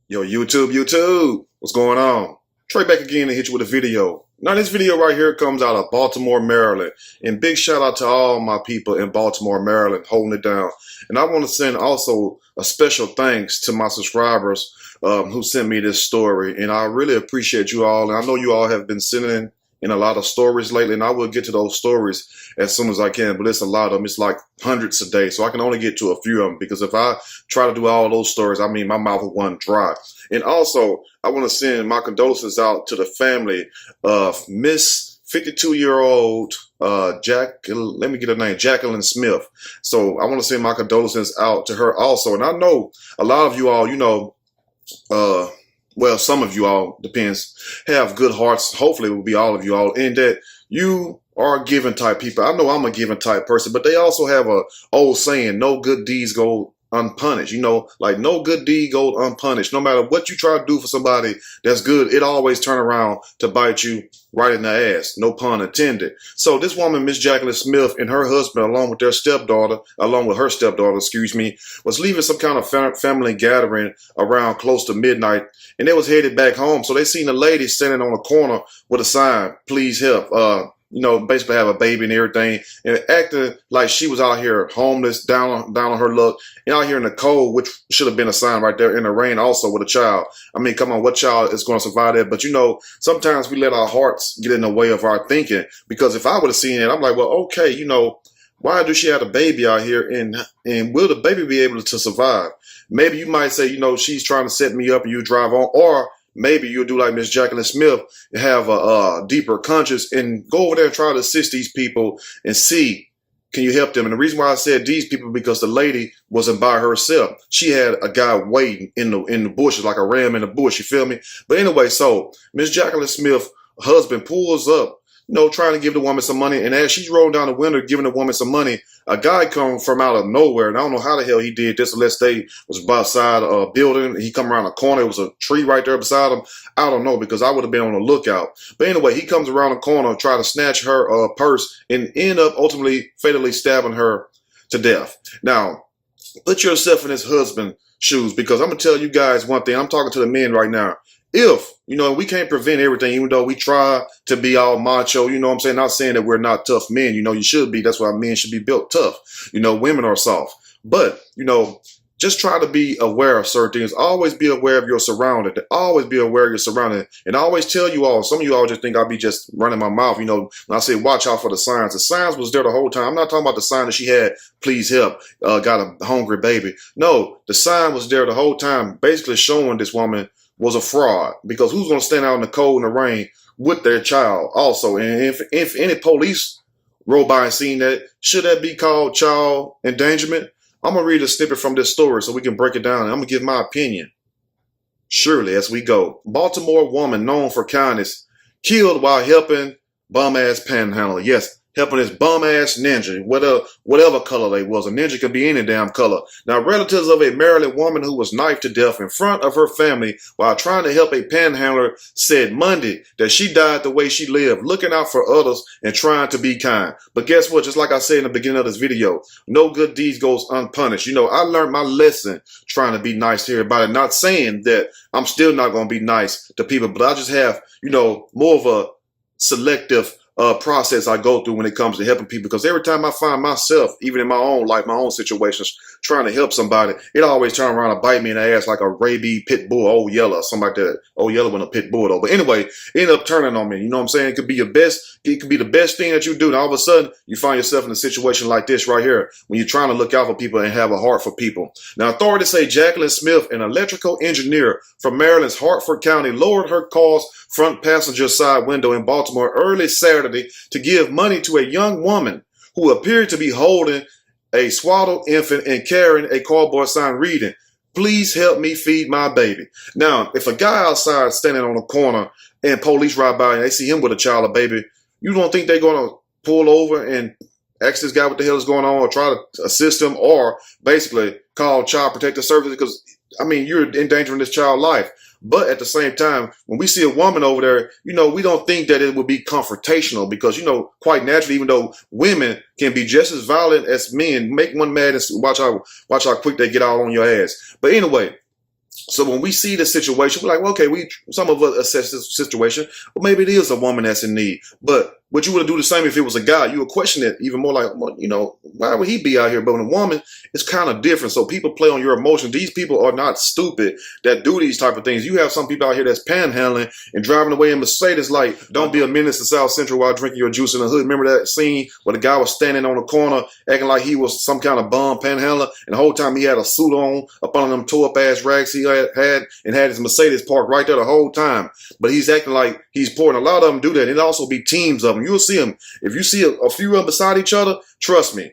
Yo, YouTube, what's going on? Trey back again to hit you with a video. Now, this video right here comes out of Baltimore, Maryland. And big shout out to all my people in Baltimore, Maryland, holding it down. And I want to send also a special thanks to my subscribers who sent me this story. And I really appreciate you all. And I know you all have been sending in a lot of stories lately, and I will get to those stories as soon as I can, but it's a lot of them. It's like hundreds a day, so I can only get to a few of them, because if I try to do all those stories, I mean, my mouth will run dry. And also, I want to send my condolences out to the family of Miss 52-year-old let me get her name, Jacqueline Smith. So I want to send my condolences out to her also. And I know a lot of you all, well, some of you all, depends, have good hearts. Hopefully it will be all of you all, in that you are giving type people. I know I'm a giving type person, but they also have a old saying, no good deeds go unpunished. Like no good deed goes unpunished. No matter what you try to do for somebody that's good, it always turn around to bite you right in the ass. No pun intended. So this woman, Miss Jacqueline Smith, and her husband, along with her stepdaughter, was leaving some kind of family gathering around close to midnight, and they was headed back home. So they seen a lady standing on a corner with a sign, "Please help." Basically have a baby and everything, and acting like she was out here homeless, down on her luck, and out here in the cold, which should have been a sign right there in the rain also with a child. I mean, come on, what child is going to survive that? But sometimes we let our hearts get in the way of our thinking, because if I would have seen it, I'm like, well, okay, why does she have a baby out here, and will the baby be able to survive? Maybe you might say, she's trying to set me up and you drive on, or maybe you'll do like Miss Jacqueline Smith, have a deeper conscience and go over there and try to assist these people and see, can you help them? And the reason why I said these people, because the lady wasn't by herself. She had a guy waiting in the bushes, like a ram in the bush, you feel me? But anyway, so Miss Jacqueline Smith, husband, pulls up, trying to give the woman some money. And as she's rolling down the window, giving the woman some money, a guy come from out of nowhere. And I don't know how the hell he did this, unless they was beside a building. He come around a corner. It was a tree right there beside him. I don't know, because I would have been on the lookout. But anyway, he comes around the corner, try to snatch her purse, and end up ultimately fatally stabbing her to death. Now, put yourself in his husband's shoes, because I'm going to tell you guys one thing. I'm talking to the men right now. If, we can't prevent everything, even though we try to be all macho, what I'm saying? Not saying that we're not tough men, you should be. That's why men should be built tough. Women are soft. But, just try to be aware of certain things. Always be aware of your surroundings. Always be aware of your surroundings. And I always tell you all, some of you all just think I'll be just running my mouth. When I say watch out for the signs. The signs was there the whole time. I'm not talking about the sign that she had, "Please help, got a hungry baby." No, the sign was there the whole time, basically showing this woman was a fraud, because who's going to stand out in the cold and the rain with their child also? And if any police roll by and seen that, should that be called child endangerment? I'm going to read a snippet from this story so we can break it down, and I'm going to give my opinion. Surely, as we go. Baltimore woman known for kindness killed while helping bum-ass panhandler. Yes, helping this bum-ass ninja, whatever color they was. A ninja could be any damn color. Now, relatives of a Maryland woman who was knifed to death in front of her family while trying to help a panhandler said Monday that she died the way she lived, looking out for others and trying to be kind. But guess what? Just like I said in the beginning of this video, no good deeds goes unpunished. I learned my lesson trying to be nice to everybody. Not saying that I'm still not going to be nice to people, but I just have, more of a selective process I go through when it comes to helping people, because every time I find myself, even in my own life, my own situations, trying to help somebody, it always turn around and bite me in the ass like a rabid pit bull, old Yeller, something like that. Old Yeller with a pit bull though. But anyway, it ended up turning on me. You know what I'm saying? It could be the best thing that you do. And all of a sudden, you find yourself in a situation like this right here, when you're trying to look out for people and have a heart for people. Now, authorities say Jacqueline Smith, an electrical engineer from Maryland's Hartford County, lowered her car's front passenger side window in Baltimore early Saturday to give money to a young woman who appeared to be holding a swaddled infant and carrying a cardboard sign reading, "Please help me feed my baby." Now, if a guy outside standing on a corner and police ride by and they see him with a child or baby, you don't think they're going to pull over and ask this guy what the hell is going on, or try to assist him, or basically call Child Protective Services? Because, you're endangering this child's life. But at the same time, when we see a woman over there, we don't think that it would be confrontational, because, quite naturally, even though women can be just as violent as men, make one mad and watch how quick they get out on your ass. But anyway, So when we see the situation, we're like, well, okay, some of us assess this situation, well, maybe it is a woman that's in need. But would you would do the same if it was a guy? You would question it even more, like, well, why would he be out here? But when a woman, it's kind of different. So people play on your emotions. These people are not stupid that do these type of things. You have some people out here that's panhandling and driving away in Mercedes, like, don't be a menace to South Central while drinking your juice in the hood. Remember that scene where the guy was standing on the corner acting like he was some kind of bum panhandler, and the whole time he had a suit on up on them tore up ass rags he had and had his Mercedes parked right there the whole time. But he's acting like he's poor, and a lot of them do that. It'll also be teams of them. You'll see them. If you see a few of them beside each other, trust me,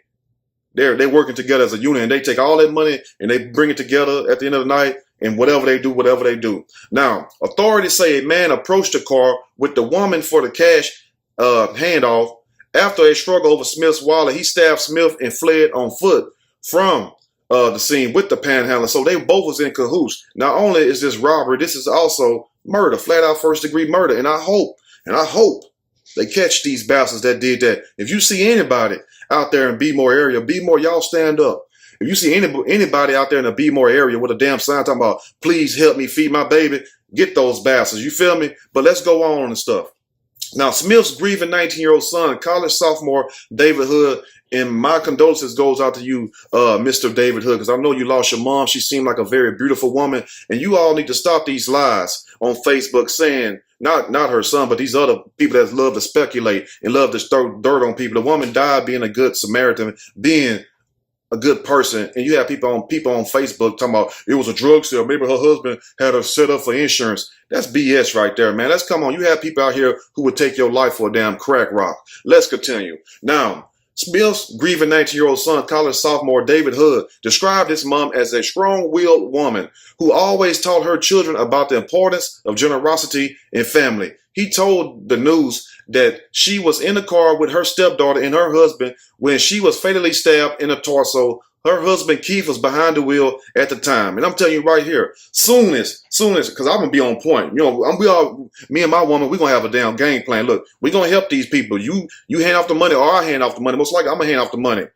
they're working together as a unit, and they take all that money and they bring it together at the end of the night, and whatever they do. Now, authorities say a man approached the car with the woman for the cash handoff. After a struggle over Smith's wallet, he stabbed Smith and fled on foot from the scene with the panhandler. So they both was in cahoots. Not only is this robbery, this is also murder, flat out first degree murder. And I hope they catch these bastards that did that. If you see anybody out there in Bmore area, Bmore, y'all stand up. If you see anybody out there in the Bmore area with a damn sign talking about, please help me feed my baby, get those bastards. You feel me? But let's go on and stuff. Now, Smith's grieving 19-year-old son, college sophomore David Hood, and my condolences goes out to you, Mr. David Hood, because I know you lost your mom. She seemed like a very beautiful woman, and you all need to stop these lies on Facebook saying, not her son, but these other people that love to speculate and love to throw dirt on people. The woman died being a good Samaritan, being a good person, and you have people on Facebook talking about it was a drug sale. Maybe her husband had her set up for insurance. That's BS right there, man. Let's come on. You have people out here who would take your life for a damn crack rock. Let's continue. Now, Smith's grieving 19-year-old son, college sophomore David Hood, described his mom as a strong-willed woman who always taught her children about the importance of generosity and family. He told the news that she was in the car with her stepdaughter and her husband when she was fatally stabbed in the torso. Her husband, Keith, was behind the wheel at the time. And I'm telling you right here, soon as, because I'm going to be on point. Me and my woman, we're going to have a damn game plan. Look, we're going to help these people. You hand off the money or I hand off the money. Most likely, I'm going to hand off the money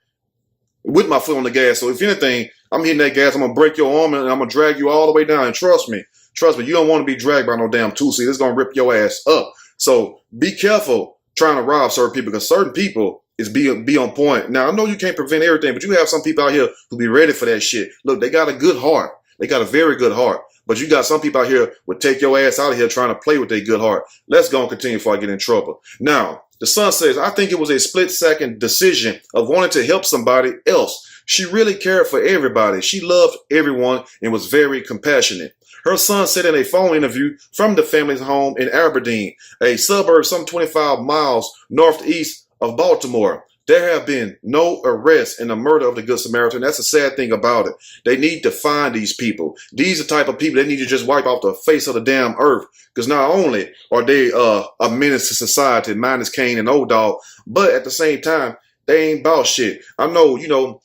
with my foot on the gas. So if anything, I'm hitting that gas, I'm going to break your arm and I'm going to drag you all the way down. And trust me, you don't want to be dragged by no damn two-seat. It's going to rip your ass up. So be careful trying to rob certain people, because certain people is be on point. Now, I know you can't prevent everything, but you have some people out here who be ready for that shit. Look, they got a good heart. They got a very good heart. But you got some people out here would take your ass out of here trying to play with their good heart. Let's go and continue before I get in trouble. Now, the son says, I think it was a split-second decision of wanting to help somebody else. She really cared for everybody. She loved everyone and was very compassionate. Her son said in a phone interview from the family's home in Aberdeen, a suburb some 25 miles northeast of Baltimore. There have been no arrests in the murder of the Good Samaritan. That's a sad thing about it. They need to find these people. These are the type of people they need to just wipe off the face of the damn earth. Because not only are they a menace to society, minus Kane and Old Dog, but at the same time, they ain't about shit. I know, you're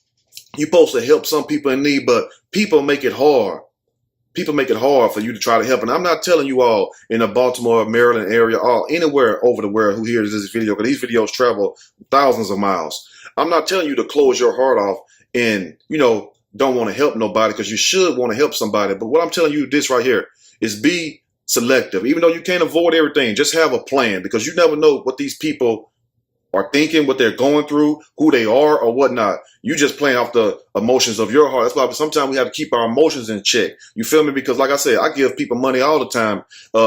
supposed to help some people in need, but people make it hard. People make it hard for you to try to help. And I'm not telling you all in the Baltimore, Maryland area, or anywhere over the world who hears this video, because these videos travel thousands of miles. I'm not telling you to close your heart off and, don't want to help nobody, because you should want to help somebody. But what I'm telling you this right here is be selective. Even though you can't avoid everything, just have a plan, because you never know what these people are thinking, what they're going through, who they are or whatnot. You just playing off the emotions of your heart. That's why sometimes we have to keep our emotions in check. You feel me? Because like I said, I give people money all the time,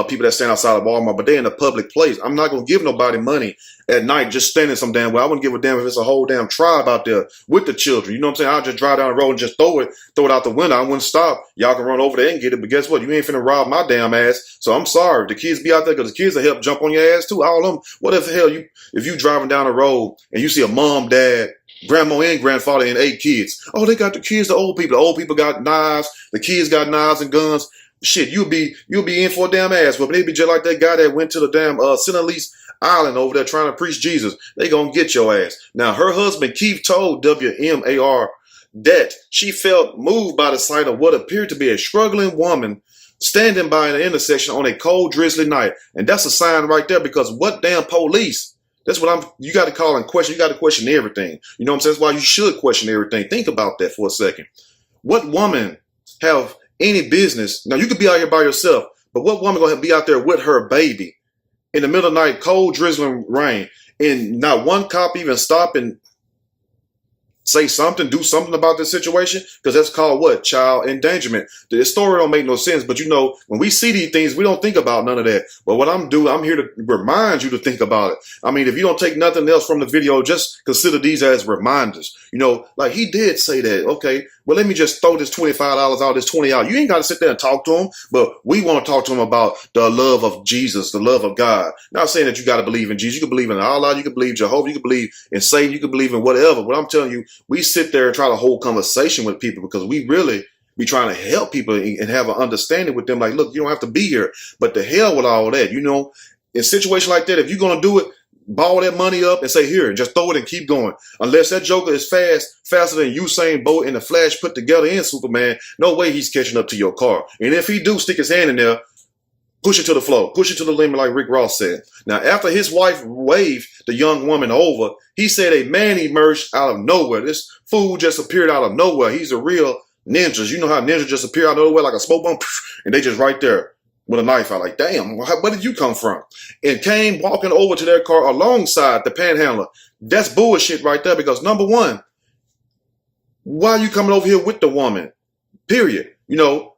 people that stand outside of Walmart, but they're in a public place. I'm not going to give nobody money at night just standing some damn way. I wouldn't give a damn if it's a whole damn tribe out there with the children. You know what I'm saying? I'll just drive down the road and just throw it out the window. I wouldn't stop. Y'all can run over there and get it. But guess what? You ain't finna rob my damn ass. So I'm sorry. The kids be out there, because the kids will help jump on your ass too. All of them. What if the hell if you driving down the road and you see a mom, dad, grandma and grandfather and 8 kids. Oh, they got the kids, the old people. The old people got knives. The kids got knives and guns. Shit, you'll be in for a damn ass whooping. They'd be just like that guy that went to the damn Sinalese Island over there trying to preach Jesus. They gonna get your ass. Now, her husband Keith told WMAR that she felt moved by the sight of what appeared to be a struggling woman standing by an intersection on a cold, drizzly night. And that's a sign right there, because what damn police? That's what you got to call and question. You got to question everything. You know what I'm saying? That's why you should question everything. Think about that for a second. What woman have any business. Now you could be out here by yourself, but what woman gonna be out there with her baby in the middle of the night, cold, drizzling rain, and not one cop even stop and say something, do something about this situation? Because that's called what? Child endangerment. The story don't make no sense, but you know, when we see these things, we don't think about none of that. But what I'm doing, I'm here to remind you to think about it. I mean, if you don't take nothing else from the video, just consider these as reminders. You know, like he did say that, okay, well, let me just throw this $25 out, this 20 out. You ain't got to sit there and talk to him, but we want to talk to him about the love of Jesus, the love of God. Not saying that you got to believe in Jesus. You can believe in Allah, you can believe Jehovah, you can believe in Satan, you can believe in whatever. But I'm telling you, we sit there and try to hold conversation with people because we really be trying to help people and have an understanding with them. Like, look, you don't have to be here, but the hell with all that. You know, in a situation like that, if you're going to do it, ball that money up and say, here, just throw it and keep going. Unless that joker is faster than Usain Bolt and the Flash put together in Superman, no way he's catching up to your car. And if he do stick his hand in there, push it to the floor, push it to the limit like Rick Ross said. Now, after his wife waved the young woman over, he said a man emerged out of nowhere. This fool just appeared out of nowhere. He's a real ninja. You know how ninjas just appear out of nowhere like a smoke bomb, and they just right there with a knife out. Like, damn, where did you come from? And came walking over to their car alongside the Panhandler. That's bullshit right there because, number one, why are you coming over here with the woman? Period. You know,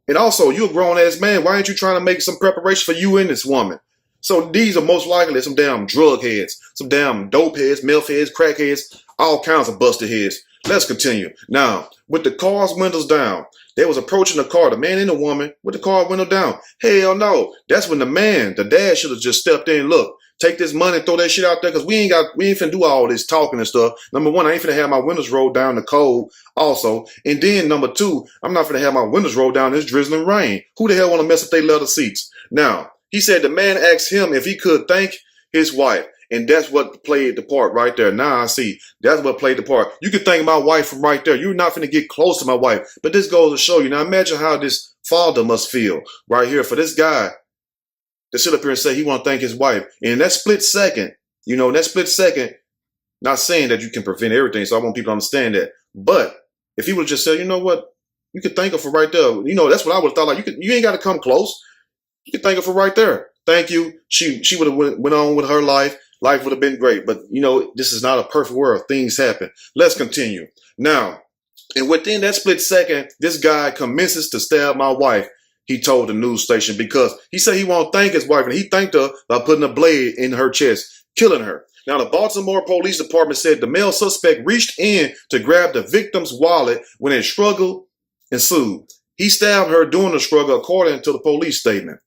and also, you're a grown-ass man. Why aren't you trying to make some preparation for you and this woman? So these are most likely some damn drug heads, some damn dope heads, meth heads, crack heads, all kinds of busted heads. Let's continue. Now, with the car's windows down, they was approaching the car, the man and the woman, with the car window down. Hell no. That's when the dad should have just stepped in. Look, take this money, throw that shit out there, because we ain't finna do all this talking and stuff. Number one, I ain't finna have my windows rolled down the cold also. And then number two, I'm not finna have my windows rolled down this drizzling rain. Who the hell want to mess up their leather seats? Now, he said the man asked him if he could thank his wife. And that's what played the part right there. Now I see. That's what played the part. You can thank my wife from right there. You're not finna get close to my wife. But this goes to show you. Now imagine how this father must feel right here for this guy to sit up here and say he want to thank his wife. And in that split second, you know, in that split second, not saying that you can prevent everything. So I want people to understand that. But if he would just say, you know what, you could thank her for right there. You know, that's what I would have thought. Like, you ain't got to come close. You can thank her for right there. Thank you. She would have went on with her life. Life would have been great. But, you know, this is not a perfect world. Things happen. Let's continue. Now, and within that split second, this guy commences to stab my wife, he told the news station, because he said he won't thank his wife, and he thanked her by putting a blade in her chest, killing her. Now, the Baltimore Police Department said the male suspect reached in to grab the victim's wallet when a struggle ensued. He stabbed her during the struggle, according to the police statement.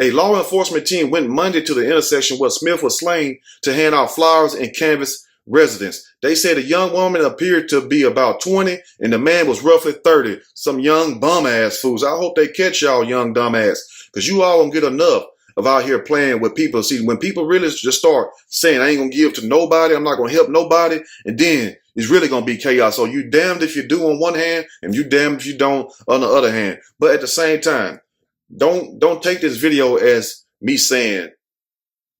A law enforcement team went Monday to the intersection where Smith was slain to hand out flowers and canvass residents. They said a young woman appeared to be about 20 and the man was roughly 30. Some young bum-ass fools. I hope they catch y'all young dumbass, because you all don't get enough of out here playing with people. See, when people really just start saying, I ain't going to give to nobody, I'm not going to help nobody, and then it's really going to be chaos. So you damned if you do on one hand, and you damned if you don't on the other hand. But at the same time, don't take this video as me saying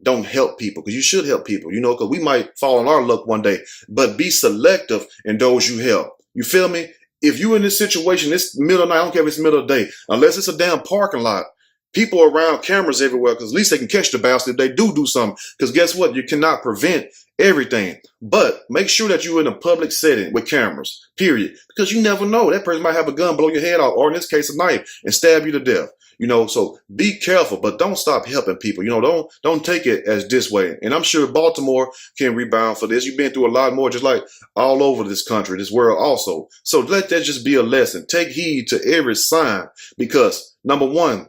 don't help people, because you should help people, you know, because we might fall on our luck one day. But be selective in those you help. You feel me? If you in this situation, this middle of the night, I don't care if it's middle of the day, unless it's a damn parking lot, people around, cameras everywhere, because at least they can catch the bastard if they do something. Because guess what? You cannot prevent everything. But make sure that you're in a public setting with cameras, period. Because you never know. That person might have a gun, blow your head off, or in this case, a knife, and stab you to death. You know, so be careful, but don't stop helping people. You know, don't take it as this way. And I'm sure Baltimore can rebound for this. You've been through a lot more, just like all over this country, this world also. So let that just be a lesson. Take heed to every sign, because number one,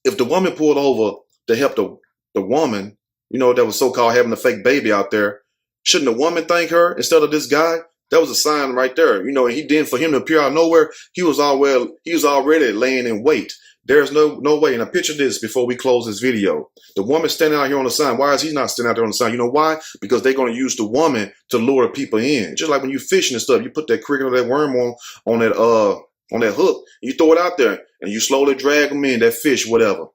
if the woman pulled over to help the woman, you know, that was so-called having a fake baby out there, shouldn't the woman thank her instead of this guy? That was a sign right there. You know, and he didn't, for him to appear out of nowhere, he was already laying in wait. There's no way. And I picture this before we close this video. The woman standing out here on the sign. Why is he not standing out there on the sign? You know why? Because they're going to use the woman to lure people in. Just like when you fishing and stuff, you put that cricket or that worm on that hook, you throw it out there, and you slowly drag them in, that fish, whatever.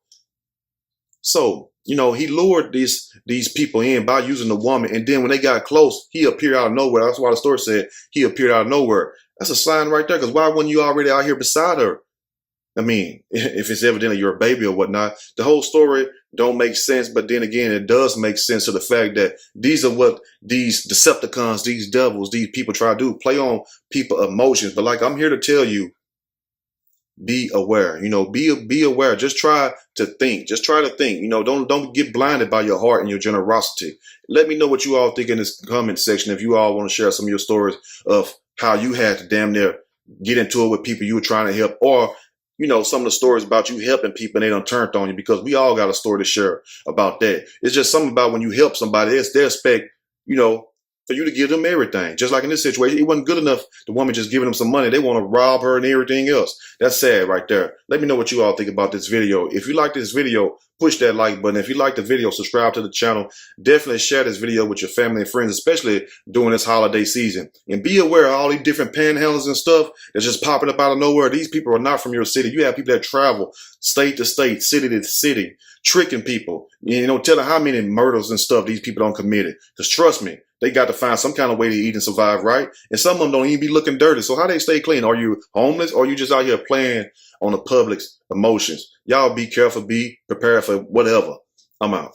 So, you know, he lured these people in by using the woman. And then when they got close, he appeared out of nowhere. That's why the story said he appeared out of nowhere. That's a sign right there. Because why wouldn't you already out here beside her? I mean, if it's evidently you're a baby or whatnot, the whole story don't make sense. But then again, it does make sense to the fact that these are what these Decepticons, these devils, these people try to do, play on people emotions. But like I'm here to tell you, be aware. Be aware. Just try to think. Just try to think. Don't get blinded by your heart and your generosity. Let me know what you all think in this comment section. If you all want to share some of your stories of how you had to damn near get into it with people you were trying to help, or some of the stories about you helping people and they done turned on you, because we all got a story to share about that. It's just something about when you help somebody, they expect, for you to give them everything. Just like in this situation, it wasn't good enough. The woman just giving them some money. They want to rob her and everything else. That's sad right there. Let me know what you all think about this video. If you like this video, push that like button. If you like the video, subscribe to the channel. Definitely share this video with your family and friends, especially during this holiday season. And be aware of all these different panhandlers and stuff that's just popping up out of nowhere. These people are not from your city. You have people that travel state to state, city to city, tricking people. Telling how many murders and stuff these people don't commit it. Because trust me, they got to find some kind of way to eat and survive, right? And some of them don't even be looking dirty. So how they stay clean? Are you homeless, or are you just out here playing on the public's emotions? Y'all be careful, be prepared for whatever. I'm out.